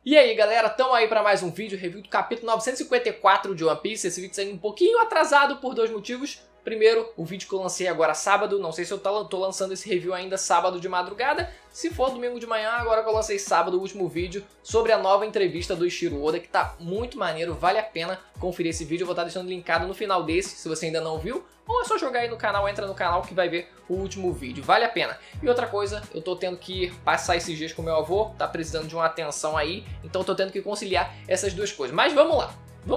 E aí galera, tamo aí para mais um vídeo, review do capítulo 954 de One Piece. Esse vídeo saindo um pouquinho atrasado por dois motivos. Primeiro, o vídeo que eu lancei agora sábado, não sei se eu tô lançando esse review ainda sábado de madrugada. Se for domingo de manhã, agora que eu lancei sábado o último vídeo sobre a nova entrevista do Eiichiro Oda, que tá muito maneiro, vale a pena conferir esse vídeo. Eu vou estar deixando linkado no final desse, se você ainda não viu. Ou é só jogar aí no canal, entra no canal que vai ver o último vídeo, vale a pena. E outra coisa, eu tô tendo que passar esses dias com meu avô, tá precisando de uma atenção aí, então eu tô tendo que conciliar essas duas coisas. Mas vamos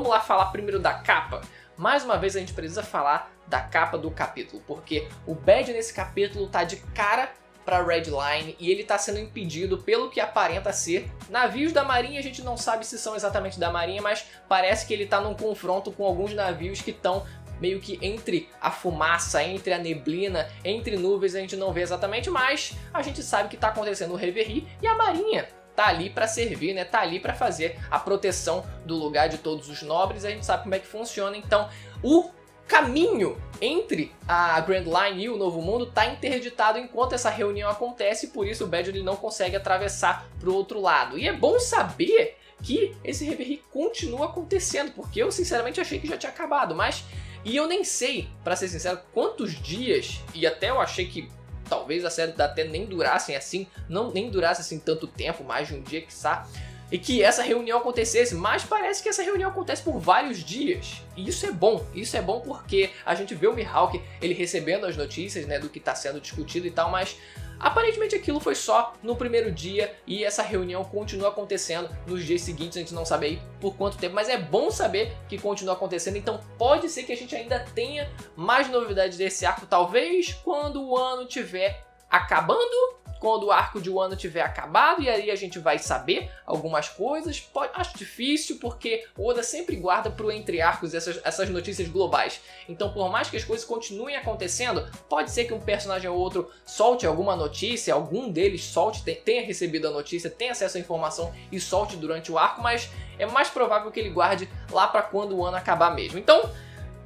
lá falar primeiro da capa. Mais uma vez a gente precisa falar da capa do capítulo, porque o Bad nesse capítulo tá de cara para Red Line e ele tá sendo impedido pelo que aparenta ser navios da marinha. A gente não sabe se são exatamente da marinha, mas parece que ele tá num confronto com alguns navios que estão meio que entre a fumaça, entre a neblina, entre nuvens. A gente não vê exatamente, mas a gente sabe que tá acontecendo o Reverie e a marinha tá ali para servir, né? Tá ali para fazer a proteção do lugar de todos os nobres. A gente sabe como é que funciona. Então, o caminho entre a Grand Line e o Novo Mundo tá interditado enquanto essa reunião acontece, por isso o Bad ele não consegue atravessar pro outro lado. E é bom saber que esse Reverie continua acontecendo, porque eu sinceramente achei que já tinha acabado, mas e eu nem sei, para ser sincero, quantos dias, e até eu achei que talvez a série até nem durasse assim, nem durasse assim tanto tempo, mais de um dia quiçá, e que essa reunião acontecesse, mas parece que essa reunião acontece por vários dias. E isso é bom porque a gente vê o Mihawk, ele recebendo as notícias, né, do que está sendo discutido e tal, mas aparentemente aquilo foi só no primeiro dia e essa reunião continua acontecendo nos dias seguintes. A gente não sabe aí por quanto tempo, mas é bom saber que continua acontecendo, então pode ser que a gente ainda tenha mais novidades desse arco, talvez quando o ano estiver acabando, quando o arco de Wano tiver acabado, e aí a gente vai saber algumas coisas. Acho difícil, porque o Oda sempre guarda pro entre arcos essas notícias globais. Então, por mais que as coisas continuem acontecendo, pode ser que um personagem ou outro solte alguma notícia, algum deles solte, tenha recebido a notícia, tenha acesso à informação e solte durante o arco, mas é mais provável que ele guarde lá pra quando o ano acabar mesmo. Então,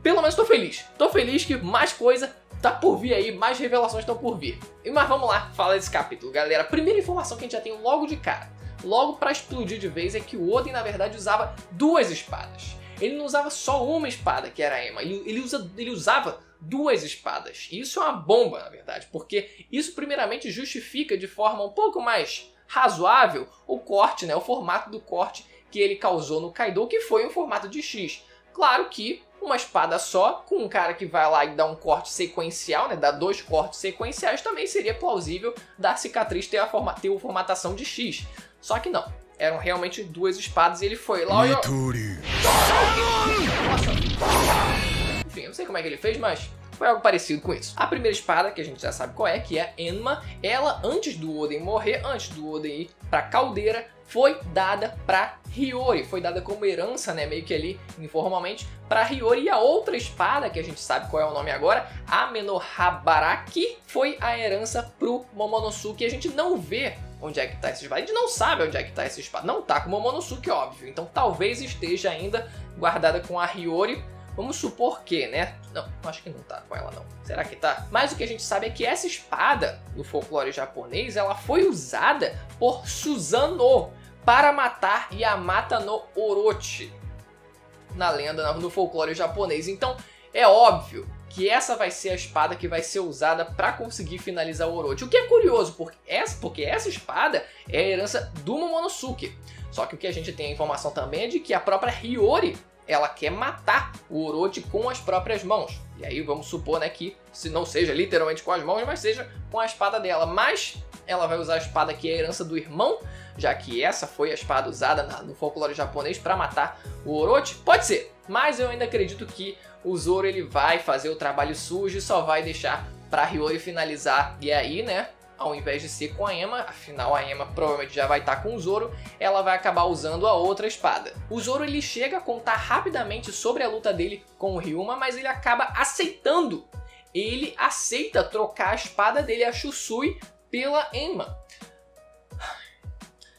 pelo menos tô feliz que mais coisa tá por vir aí, mais revelações estão por vir. Mas vamos lá falar desse capítulo, galera. A primeira informação que a gente já tem logo de cara, logo pra explodir de vez, é que o Oden na verdade usava duas espadas. Ele não usava só uma espada, que era a Ema, ele usava duas espadas. E isso é uma bomba, na verdade, porque isso primeiramente justifica de forma um pouco mais razoável o corte, né, o formato do corte que ele causou no Kaido, que foi um formato de X. Claro que uma espada só, com um cara que vai lá e dá um corte sequencial, né, dá dois cortes sequenciais, também seria plausível da cicatriz ter a formatação de X. Só que não, eram realmente duas espadas e ele foi lá e... Enfim, eu não sei como é que ele fez, mas foi algo parecido com isso. A primeira espada, que a gente já sabe qual é, que é a Enma, ela antes do Oden morrer, antes do Oden ir pra caldeira, foi dada pra Hiyori, foi dada como herança, né, meio que ali informalmente pra Hiyori. E a outra espada, que a gente sabe qual é o nome agora, a Menohabaraki, foi a herança pro Momonosuke. E a gente não vê onde é que tá essa espada, a gente não sabe onde é que tá essa espada, não tá com o Momonosuke, óbvio, então talvez esteja ainda guardada com a Hiyori. Vamos supor que, né? Não, acho que não tá com ela não. Será que tá? Mas o que a gente sabe é que essa espada, no folclore japonês, ela foi usada por Susanoo para matar Yamata no Orochi, na lenda, no folclore japonês. Então, é óbvio que essa vai ser a espada que vai ser usada para conseguir finalizar o Orochi. O que é curioso, porque essa espada é a herança do Momonosuke. Só que o que a gente tem a informação também é de que a própria Hiyori, ela quer matar o Orochi com as próprias mãos. E aí vamos supor, né, que se não seja literalmente com as mãos, mas seja com a espada dela. Mas ela vai usar a espada que é a herança do irmão, já que essa foi a espada usada no folclore japonês para matar o Orochi. Pode ser, mas eu ainda acredito que o Zoro ele vai fazer o trabalho sujo e só vai deixar para Hiyori finalizar. E aí, né, ao invés de ser com a Ema, afinal a Ema provavelmente já vai estar com o Zoro, ela vai acabar usando a outra espada. O Zoro ele chega a contar rapidamente sobre a luta dele com o Ryuma, mas ele acaba aceitando. Ele aceita trocar a espada dele, a Shusui, pela Ema.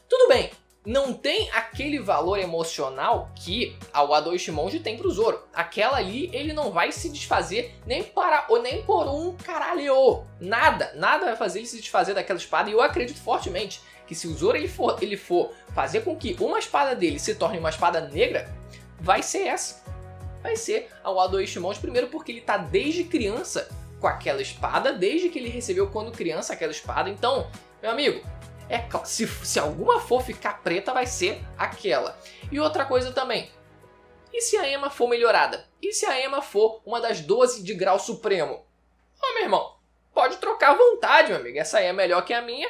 Tudo bem, não tem aquele valor emocional que a Wado Shimonji tem pro Zoro. Aquela ali, ele não vai se desfazer nem por um caralho. Nada vai fazer ele se desfazer daquela espada. E eu acredito fortemente que se o Zoro ele for fazer com que uma espada dele se torne uma espada negra, vai ser essa. Vai ser a Wado Ishimon, primeiro porque ele tá desde criança com aquela espada, desde que ele recebeu quando criança aquela espada. Então, meu amigo, se alguma for ficar preta, vai ser aquela. E outra coisa também, e se a Ema for melhorada? E se a Ema for uma das 12 de grau supremo? Ô, meu irmão, pode trocar à vontade, meu amigo. Essa aí é melhor que a minha.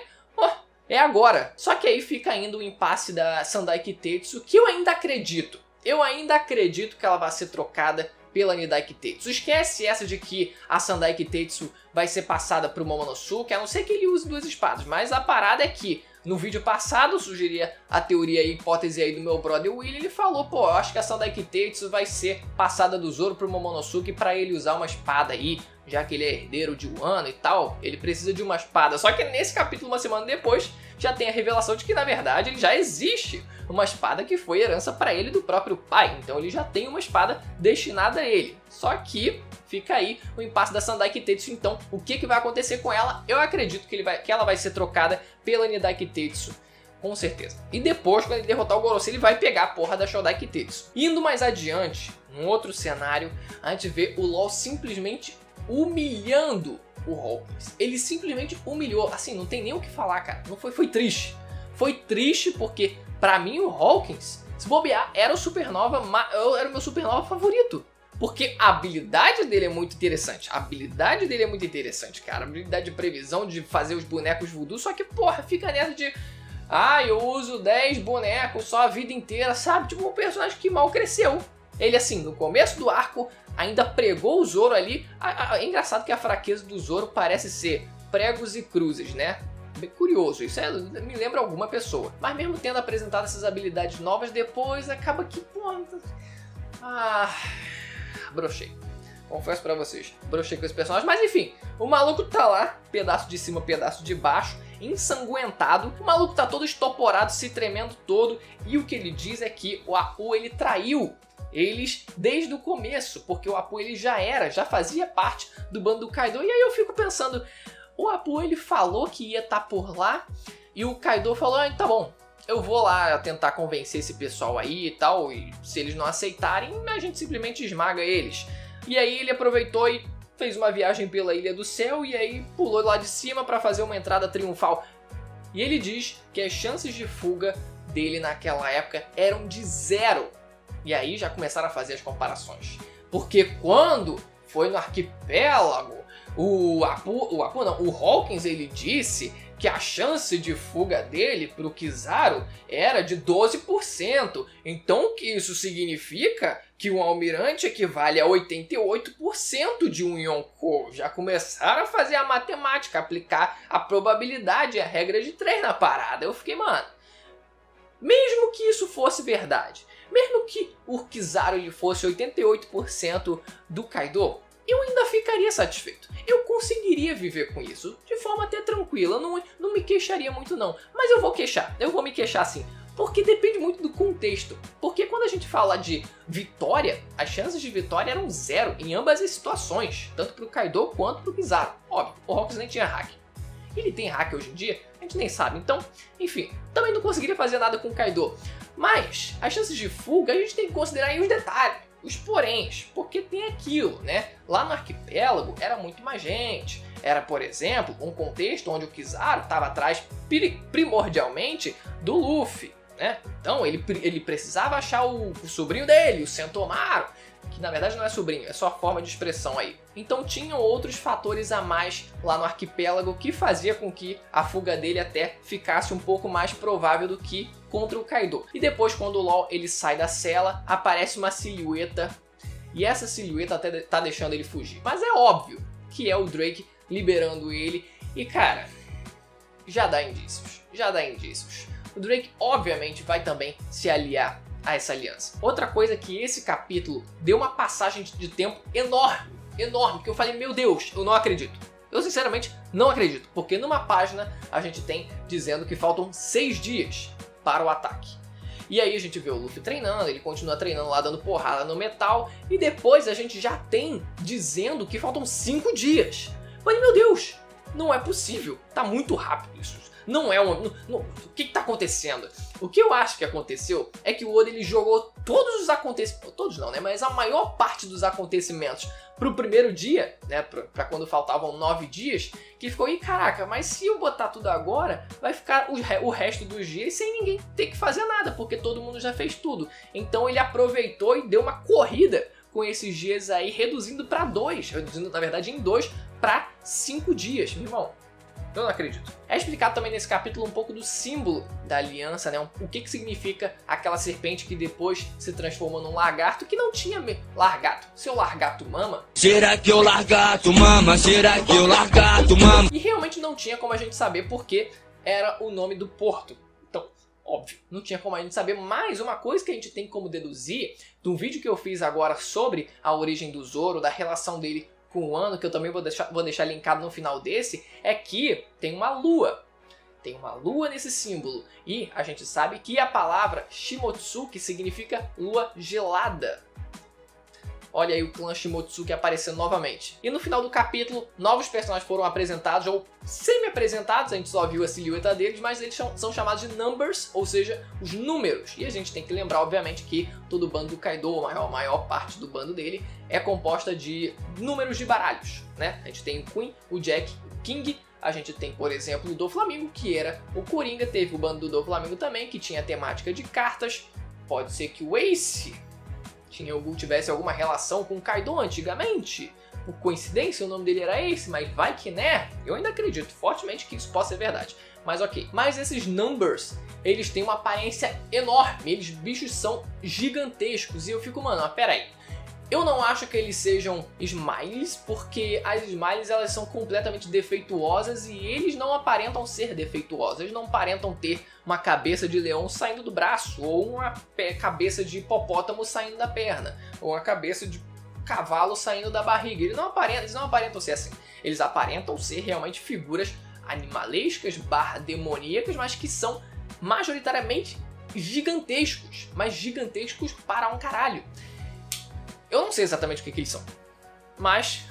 É agora. Só que aí fica ainda o impasse da Sandai Kitetsu, que eu ainda acredito. Eu ainda acredito que ela vai ser trocada pela Nidai Kitetsu. Esquece essa de que a Sandai Kitetsu vai ser passada pro Momonosuke, a não ser que ele use 2 espadas. Mas a parada é que, no vídeo passado, eu sugeri a teoria e a hipótese aí do meu brother Willy, ele falou, pô, eu acho que a Sandai Kitetsu vai ser passada do Zoro pro Momonosuke pra ele usar uma espada aí, já que ele é herdeiro de Wano e tal, ele precisa de uma espada. Só que nesse capítulo, uma semana depois, já tem a revelação de que, na verdade, ele já existe uma espada que foi herança para ele do próprio pai. Então ele já tem uma espada destinada a ele. Só que fica aí o impasse da Sandai Kitetsu. Então, o que vai acontecer com ela? Eu acredito que ela vai ser trocada pela Nidai Kitetsu, com certeza. E depois, quando ele derrotar o Gorosei, ele vai pegar a porra da Shodai Kitetsu. Indo mais adiante, num outro cenário, a gente vê o LoL simplesmente humilhando o Hawkins. Ele simplesmente humilhou. Assim, não tem nem o que falar, cara. Não foi triste. Foi triste porque, pra mim, o Hawkins, se bobear, era o Supernova, era o meu Supernova favorito. Porque a habilidade dele é muito interessante. A habilidade dele é muito interessante, cara. A habilidade de previsão, de fazer os bonecos voodoo. Só que, porra, fica nessa de... eu uso 10 bonecos só a vida inteira, sabe? Tipo, um personagem que mal cresceu. Ele, assim, no começo do arco, ainda pregou o Zoro ali. É engraçado que a fraqueza do Zoro parece ser pregos e cruzes, né? Bem curioso, isso me lembra alguma pessoa. Mas mesmo tendo apresentado essas habilidades novas, depois acaba que... brochei. Confesso pra vocês, brochei com esse personagem. Mas enfim, o maluco tá lá, pedaço de cima, pedaço de baixo, ensanguentado. O maluco tá todo estoporado, se tremendo todo. E o que ele diz é que o Apu, ele traiu eles desde o começo, porque o Apu ele já fazia parte do bando do Kaido. E aí eu fico pensando, o Apu ele falou que ia estar por lá e o Kaido falou, tá bom, eu vou lá tentar convencer esse pessoal aí e tal, e se eles não aceitarem, a gente simplesmente esmaga eles. E aí ele aproveitou e fez uma viagem pela Ilha do Céu e aí pulou lá de cima para fazer uma entrada triunfal. E ele diz que as chances de fuga dele naquela época eram de 0. E aí já começaram a fazer as comparações. Porque quando foi no arquipélago, o Hawkins ele disse que a chance de fuga dele pro Kizaru era de 12%. Então o que isso significa? Que um almirante equivale a 88% de um Yonkou. Já começaram a fazer a matemática, aplicar a probabilidade, a regra de 3 na parada. Eu fiquei, mano, mesmo que isso fosse verdade, mesmo que o Kizaru ele fosse 88% do Kaido, eu ainda ficaria satisfeito. Eu conseguiria viver com isso de forma até tranquila, não me queixaria muito não. Mas eu vou me queixar sim. Porque depende muito do contexto. Porque quando a gente fala de vitória, as chances de vitória eram 0 em ambas as situações. Tanto pro Kaido quanto pro Kizaru. Óbvio, o Hawkins nem tinha hack. Ele tem hack hoje em dia? A gente nem sabe. Então, enfim, também não conseguiria fazer nada com o Kaido. Mas as chances de fuga a gente tem que considerar aí os detalhes, os poréns, porque tem aquilo, né? Lá no arquipélago era muito mais gente. Era, por exemplo, um contexto onde o Kizaru estava atrás primordialmente do Luffy, né? Então ele precisava achar o sobrinho dele, o Sentomaru, que na verdade não é sobrinho, é só forma de expressão aí. Então tinham outros fatores a mais lá no arquipélago que fazia com que a fuga dele até ficasse um pouco mais provável do que contra o Kaido. E depois, quando o LoL ele sai da cela, aparece uma silhueta e essa silhueta até tá deixando ele fugir. Mas é óbvio que é o Drake liberando ele e, cara, já dá indícios. O Drake obviamente vai também se aliar a essa aliança. Outra coisa que esse capítulo deu uma passagem de tempo enorme, que eu falei, meu Deus, eu não acredito. Eu sinceramente não acredito, porque numa página a gente tem dizendo que faltam 6 dias para o ataque. E aí a gente vê o Luffy treinando, ele continua treinando lá dando porrada no metal, e depois a gente já tem dizendo que faltam 5 dias. Mas meu Deus, não é possível, tá muito rápido isso. Não é um... o que tá acontecendo? O que eu acho que aconteceu é que o Oda ele jogou todos os acontecimentos... Todos não, né? Mas a maior parte dos acontecimentos pro primeiro dia, né? Pra quando faltavam 9 dias, que ficou, e caraca, mas se eu botar tudo agora, vai ficar o resto dos dias sem ninguém ter que fazer nada, porque todo mundo já fez tudo. Então ele aproveitou e deu uma corrida com esses dias aí, reduzindo para 2, reduzindo na verdade em 2 para 5 dias, meu irmão. Eu não acredito. É explicado também nesse capítulo um pouco do símbolo da aliança, né? O que significa aquela serpente que depois se transforma num lagarto que não tinha largato. Seu largato mama? Será que o largato mama? Será que o largato mama? E realmente não tinha como a gente saber porque era o nome do porto. Então, óbvio, não tinha como a gente saber. Mas uma coisa que a gente tem como deduzir do vídeo que eu fiz agora sobre a origem do Zoro, da relação dele com o Ano, que eu também vou deixar linkado no final desse, é que tem uma lua. Tem uma lua nesse símbolo. E a gente sabe que a palavra Shimotsuki significa lua gelada. Olha aí o clã Shimotsuki aparecendo novamente. E no final do capítulo, novos personagens foram apresentados, ou semi-apresentados, a gente só viu a silhueta deles, mas eles são chamados de numbers, ou seja, os números. E a gente tem que lembrar, obviamente, que todo o bando do Kaido, a maior parte do bando dele, é composta de números de baralhos, né? A gente tem o Queen, o Jack, o King. A gente tem, por exemplo, o Doflamingo, que era o Coringa. Teve o bando do Doflamingo também, que tinha a temática de cartas. Pode ser que o Ace tivesse alguma relação com o Kaido antigamente. Por coincidência, o nome dele era Ace, mas vai que né? Eu ainda acredito fortemente que isso possa ser verdade. Mas ok. Mas esses numbers, eles têm uma aparência enorme. Eles, bichos, são gigantescos. E eu fico, mano, mas peraí. Eu não acho que eles sejam smiles, porque as smiles elas são completamente defeituosas e eles não aparentam ser defeituosos. Eles não aparentam ter uma cabeça de leão saindo do braço, ou uma cabeça de hipopótamo saindo da perna, ou uma cabeça de cavalo saindo da barriga. Eles não aparentam ser assim. Eles aparentam ser realmente figuras animalescas, demoníacas, mas que são majoritariamente gigantescos, mas gigantescos para um caralho. Eu não sei exatamente o que eles são, mas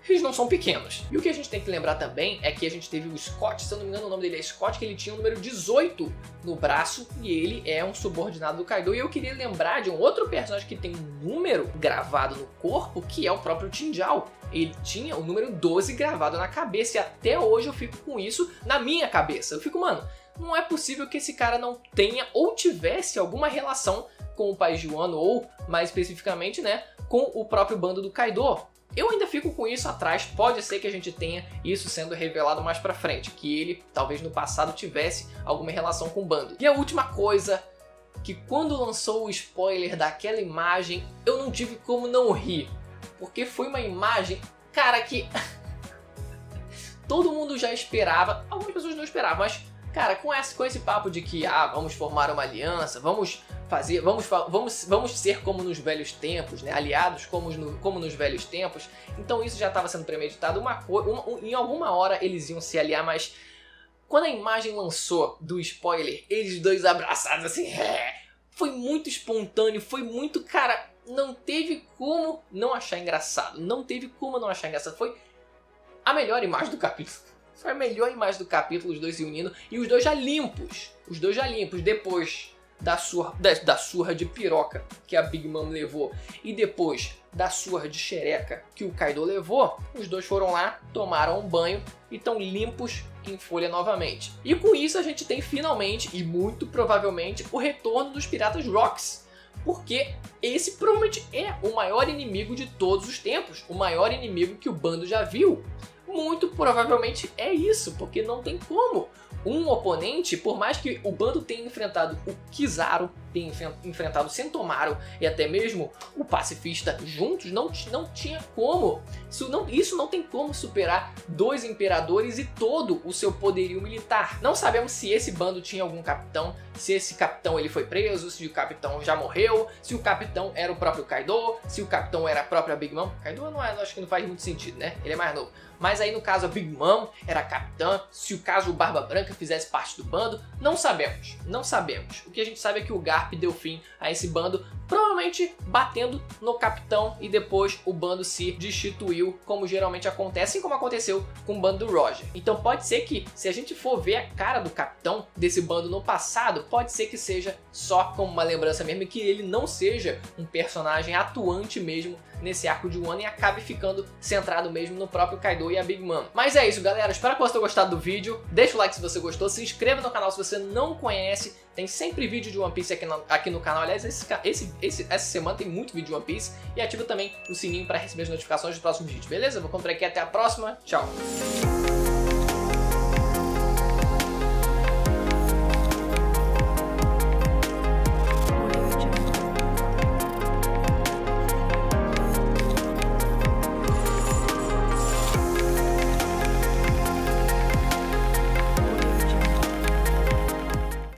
eles não são pequenos. E o que a gente tem que lembrar também é que a gente teve o Scott, se eu não me engano o nome dele é Scott, que ele tinha o número 18 no braço e ele é um subordinado do Kaido. E eu queria lembrar de um outro personagem que tem um número gravado no corpo, que é o próprio Chinjao. Ele tinha o número 12 gravado na cabeça e até hoje eu fico com isso na minha cabeça. Eu fico, mano, não é possível que esse cara não tenha ou tivesse alguma relação com o país de Wano ou, mais especificamente, né, com o próprio bando do Kaido. Eu ainda fico com isso atrás, pode ser que a gente tenha isso sendo revelado mais pra frente, que ele talvez no passado tivesse alguma relação com o bando. E a última coisa, que quando lançou o spoiler daquela imagem, eu não tive como não rir, porque foi uma imagem, cara, que todo mundo já esperava, algumas pessoas não esperavam, mas cara, com esse papo de que vamos formar uma aliança, vamos ser como nos velhos tempos, né? Aliados como nos velhos tempos. Então isso já estava sendo premeditado. Em alguma hora eles iam se aliar, mas quando a imagem lançou do spoiler, eles dois abraçados assim, foi muito espontâneo, foi muito, cara, não teve como não achar engraçado. Não teve como não achar engraçado. Foi a melhor imagem do capítulo. Foi a melhor imagem do capítulo, os dois se unindo e os dois já limpos. Os dois já limpos, depois da surra de piroca que a Big Mom levou e depois da surra de xereca que o Kaido levou, os dois foram lá, tomaram um banho e estão limpos em folha novamente. E com isso a gente tem finalmente, e muito provavelmente, o retorno dos Piratas Rocks. Porque esse provavelmente é o maior inimigo de todos os tempos, o maior inimigo que o bando já viu. Muito provavelmente é isso, porque não tem como um oponente, por mais que o bando tenha enfrentado o Kizaru, tenha enfrentado o Sentomaru e até mesmo o Pacifista juntos, não tinha como. Isso não tem como superar dois imperadores e todo o seu poderio militar. Não sabemos se esse bando tinha algum capitão, se esse capitão ele foi preso, se o capitão já morreu, se o capitão era o próprio Kaido, se o capitão era a própria Big Mom. Kaido acho que não faz muito sentido, né? Ele é mais novo. Mas aí no caso a Big Mom era a capitã, se o caso o Barba Branca fizesse parte do bando, não sabemos, não sabemos. O que a gente sabe é que o Garp deu fim a esse bando provavelmente batendo no capitão e depois o bando se destituiu, como geralmente acontece, assim como aconteceu com o bando do Roger. Então pode ser que, se a gente for ver a cara do capitão desse bando no passado, pode ser que seja só como uma lembrança mesmo e que ele não seja um personagem atuante mesmo nesse arco de Wano e acabe ficando centrado mesmo no próprio Kaido e a Big Mom. Mas é isso, galera, espero que você tenha gostado do vídeo, deixa o like se você gostou, se inscreva no canal se você não conhece, tem sempre vídeo de One Piece aqui no canal. Aliás, essa semana tem muito vídeo de One Piece, e ativa também o sininho para receber as notificações dos próximos vídeos, beleza? Vou ficando por aqui, até a próxima, tchau!